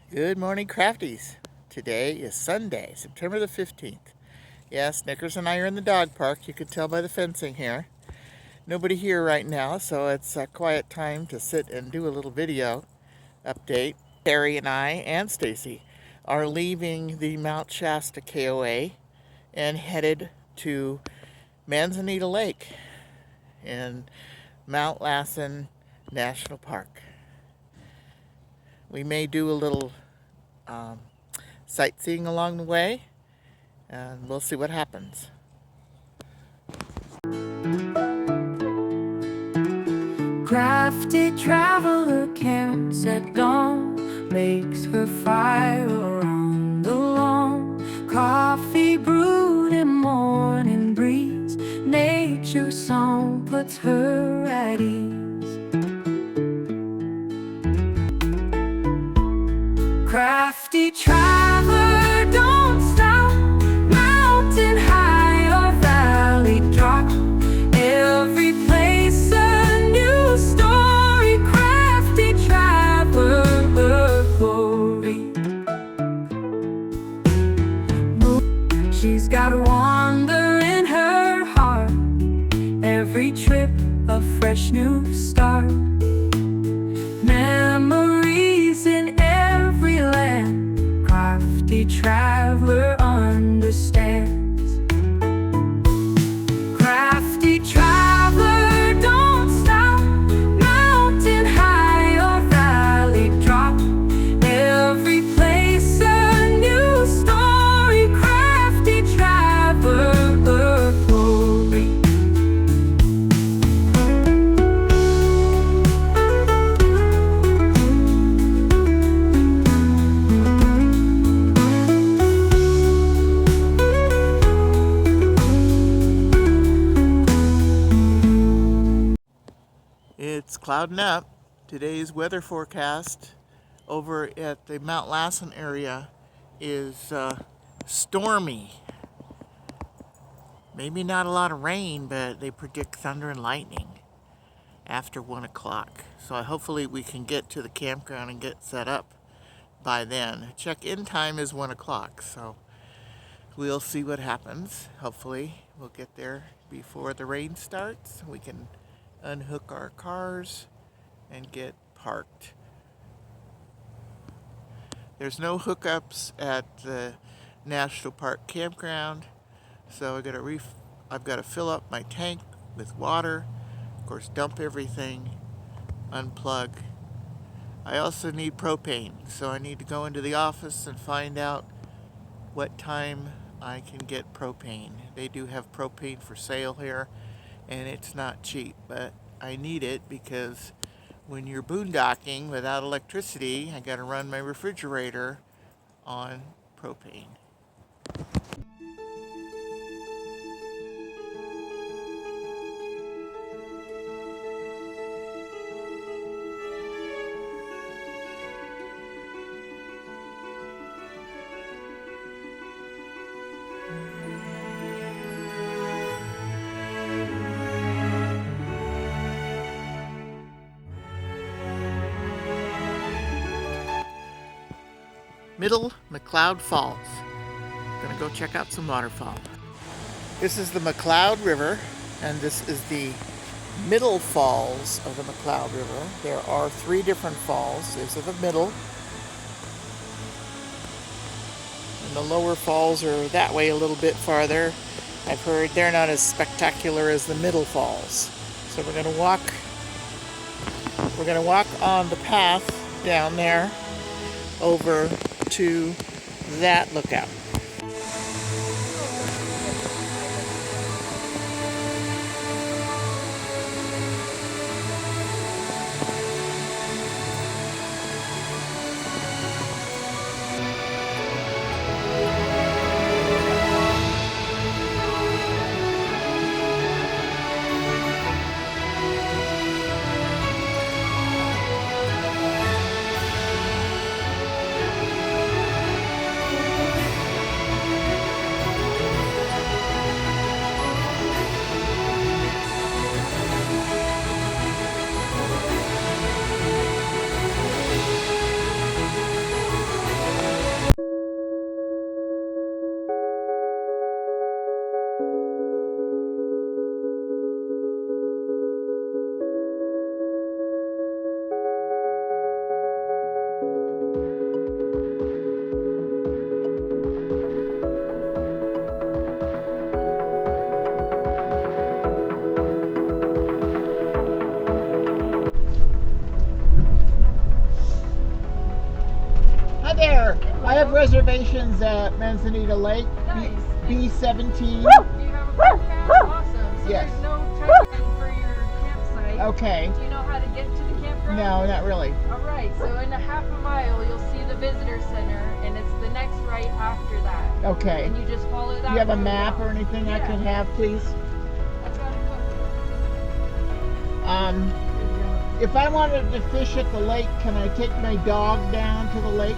Good morning, Crafties. Today is Sunday, September the 15th. Yeah, Snickers and I are in the dog park. You can tell by the fencing here. Nobody here right now, so it's a quiet time to sit and do a little video update. Harry and I and Stacy are leaving the Mt Shasta KOA and headed to Manzanita Lake in Mt Lassen National Park. We may do a little sightseeing along the way, and we'll see what happens. Crafty traveler camps at dawn, makes her fire on the lawn. Coffee brewed in morning breeze, nature's song puts her at ease. Crafty traveler, don't stop, mountain high or valley drop, every place a new story. Crafty traveler glory. She's got wonder in her heart, every trip a fresh new start. Memories in every land, crafty traveler understands. Crafty traveler, don't stop, mountain high or valley drop, every place a new story. Crafty traveler glory. It's clouding up. Today's weather forecast over at the Mount Lassen area is stormy. Maybe not a lot of rain, but they predict thunder and lightning after 1 o'clock. So hopefully we can get to the campground and get set up by then. Check-in time is 1 o'clock, so we'll see what happens. Hopefully we'll get there before the rain starts. We can unhook our cars and get parked. There's no hookups at the National Park campground, so I've got to fill up my tank with water, of course dump everything, unplug. I also need propane, so I need to go into the office and find out what time I can get propane. They do have propane for sale here, and it's not cheap, but I need it because when you're boondocking without electricity, I gotta run my refrigerator on propane. Middle McCloud Falls. Gonna go check out some waterfall. This is the McCloud River, and this is the middle falls of the McCloud River. There are 3 different falls. These are the middle. And the lower falls are that way a little bit farther. I've heard they're not as spectacular as the middle falls. So we're gonna walk on the path down there over to that lookout. Hi there. I have reservations at Manzanita Lake, Nice. B17. Do you have a park pass? Awesome. So Yes. there's no check-in for your campsite. Okay. Do you know how to get to the campground? No, not really. All right. So in a half a mile, you'll see the visitor center, and it's the next right after that. Okay. And you just follow that. Do you have a road map down. or anything I Yeah. could have, please? I've got a If I wanted to fish at the lake, can I take my dog down to the lake?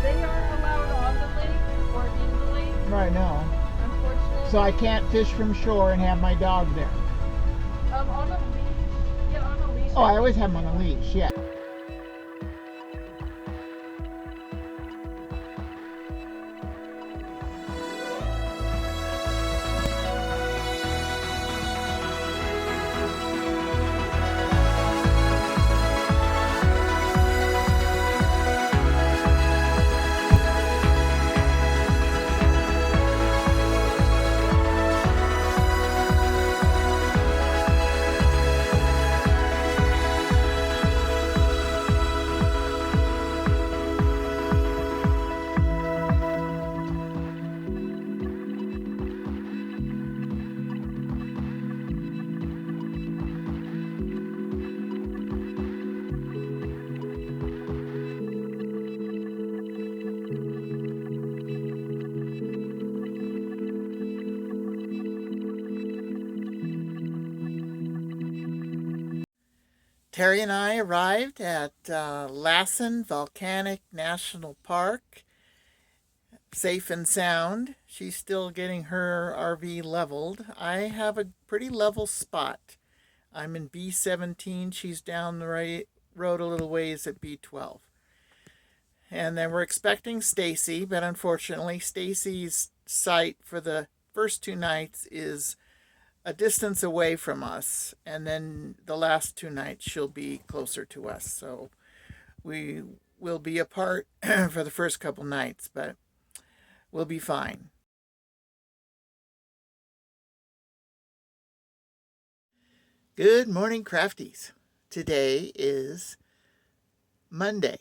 They are allowed on the lake or in the lake, Right now. unfortunately. So I can't fish from shore and have my dog there. On a leash. Yeah, on a leash. Oh, I always have him on a leash, yeah. Terry and I arrived at Lassen Volcanic National Park, safe and sound. She's still getting her RV leveled. I have a pretty level spot. I'm in B17. She's down the road a little ways at B12. And then we're expecting Stacy, but unfortunately, Stacy's site for the first 2 nights is a distance away from us, and then the last 2 nights she'll be closer to us. So we will be apart for the first couple nights, but we'll be fine. Good morning, Crafties. Today is Monday,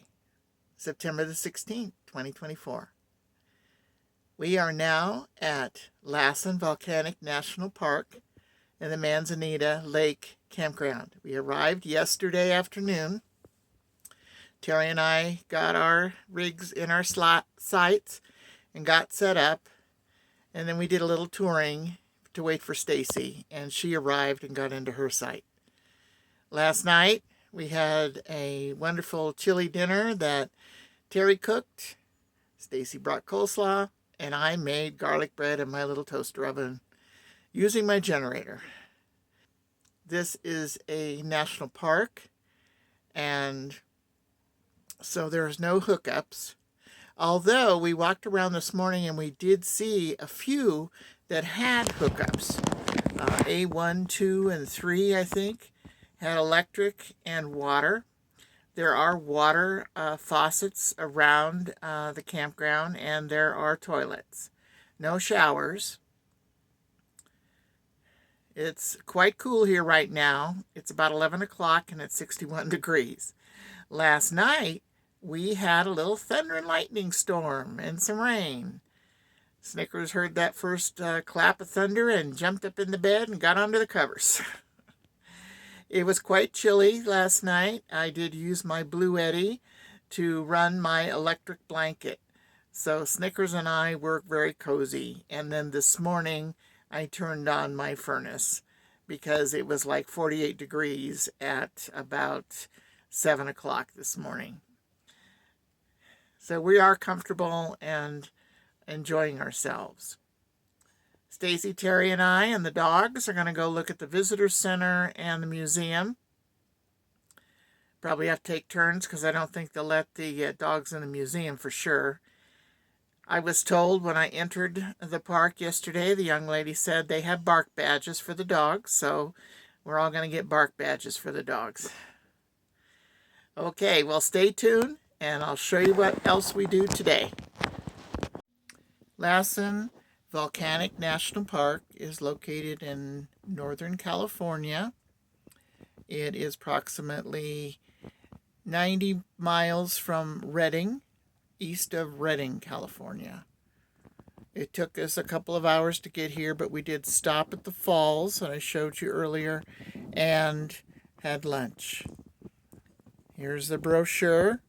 September the 16th, 2024. We are now at Lassen Volcanic National Park in the Manzanita Lake Campground. We arrived yesterday afternoon. Terry and I got our rigs in our sites and got set up. And then we did a little touring to wait for Stacy, and she arrived and got into her site. Last night, we had a wonderful chili dinner that Terry cooked. Stacy brought coleslaw, and I made garlic bread in my little toaster oven using my generator. This is a national park, and so there's no hookups. Although we walked around this morning and we did see a few that had hookups. A1, 2, and 3, I think, had electric and water. There are water faucets around the campground, and there are toilets. No showers. It's quite cool here right now. It's about 11 o'clock and it's 61 degrees. Last night, we had a little thunder and lightning storm and some rain. Snickers heard that first clap of thunder and jumped up in the bed and got under the covers. It was quite chilly last night. I did use my Blue Eddy to run my electric blanket. So Snickers and I were very cozy. And then this morning, I turned on my furnace because it was like 48 degrees at about 7 o'clock this morning. So we are comfortable and enjoying ourselves. Stacy, Terry, and I and the dogs are going to go look at the visitor center and the museum. Probably have to take turns because I don't think they'll let the dogs in the museum for sure. I was told when I entered the park yesterday, the young lady said they have bark badges for the dogs, so we're all going to get bark badges for the dogs. Okay, well, stay tuned, and I'll show you what else we do today. Lassen Volcanic National Park is located in Northern California. It is approximately 90 miles from Redding, east of Redding, California. It took us a couple of hours to get here, but we did stop at the falls that I showed you earlier and had lunch. Here's the brochure.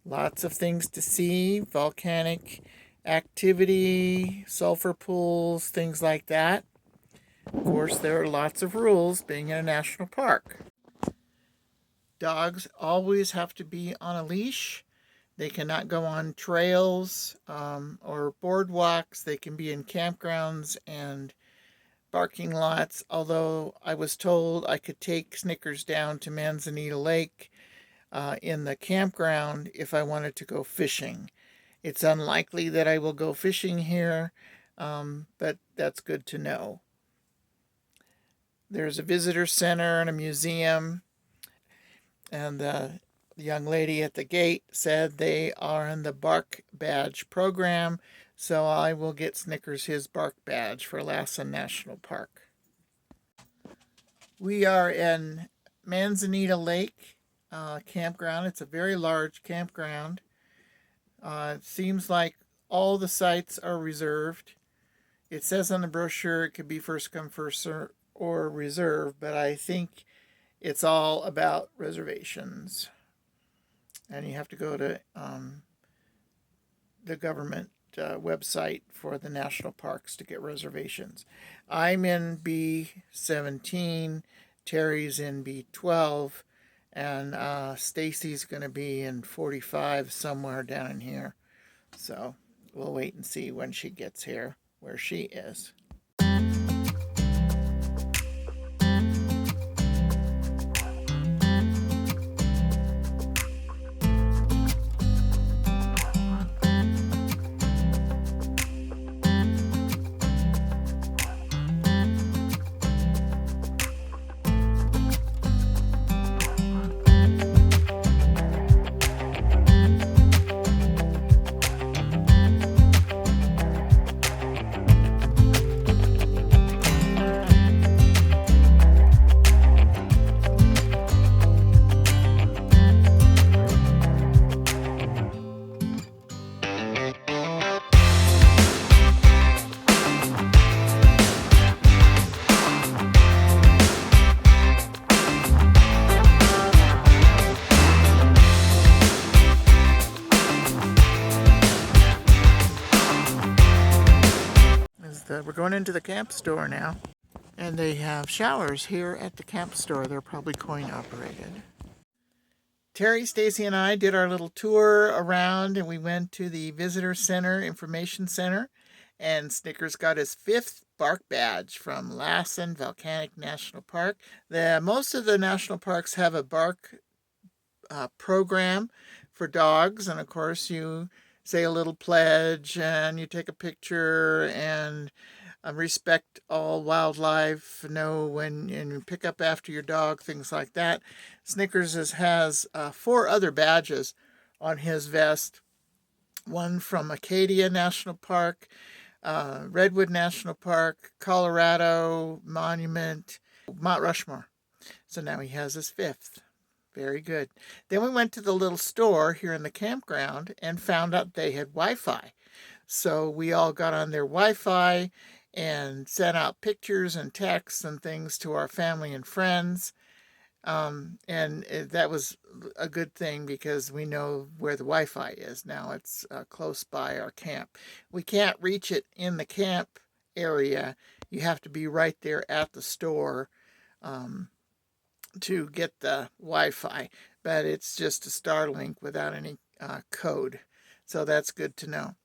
Lots of things to see, volcanic activity, sulfur pools, things like that. Of course, there are lots of rules being in a national park. Dogs always have to be on a leash. They cannot go on trails or boardwalks. They can be in campgrounds and parking lots, although I was told I could take Snickers down to Manzanita Lake in the campground if I wanted to go fishing. It's unlikely that I will go fishing here, but that's good to know. There's a visitor center and a museum, and the young lady at the gate said they are in the Bark Badge program, so I will get Snickers his Bark Badge for Lassen National Park. We are in Manzanita Lake campground. It's a very large campground. It seems like all the sites are reserved. It says on the brochure it could be first come, first serve or reserve, but I think it's all about reservations. And you have to go to the government website for the national parks to get reservations. I'm in B17, Terry's in B12, and Stacy's going to be in 45 somewhere down in here. So we'll wait and see when she gets here, where she is. We're going into the camp store now, and they have showers here at the camp store. They're probably coin operated. Terry, Stacy, and I did our little tour around, and we went to the Visitor Center, Information Center, and Snickers got his 5th Bark Badge from Lassen Volcanic National Park. Most of the national parks have a bark program for dogs, and of course you say a little pledge and you take a picture and respect all wildlife, know when and you pick up after your dog, things like that. Snickers has 4 other badges on his vest. One from Acadia National Park, Redwood National Park, Colorado Monument, Mount Rushmore. So now he has his 5th. Very good. Then we went to the little store here in the campground and found out they had Wi-Fi. So we all got on their Wi-Fi and sent out pictures and texts and things to our family and friends. And that was a good thing because we know where the Wi-Fi is now. It's close by our camp. We can't reach it in the camp area. You have to be right there at the store to get the Wi-Fi, but it's just a Starlink without any code. So that's good to know.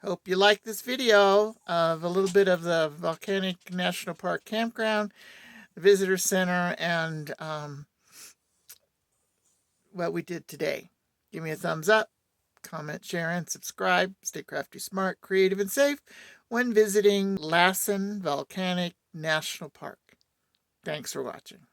Hope you like this video of a little bit of the Volcanic National Park Campground, the Visitor Center, and what we did today. Give me a thumbs up, comment, share, and subscribe. Stay crafty, smart, creative, and safe when visiting Lassen Volcanic National Park. Thanks for watching.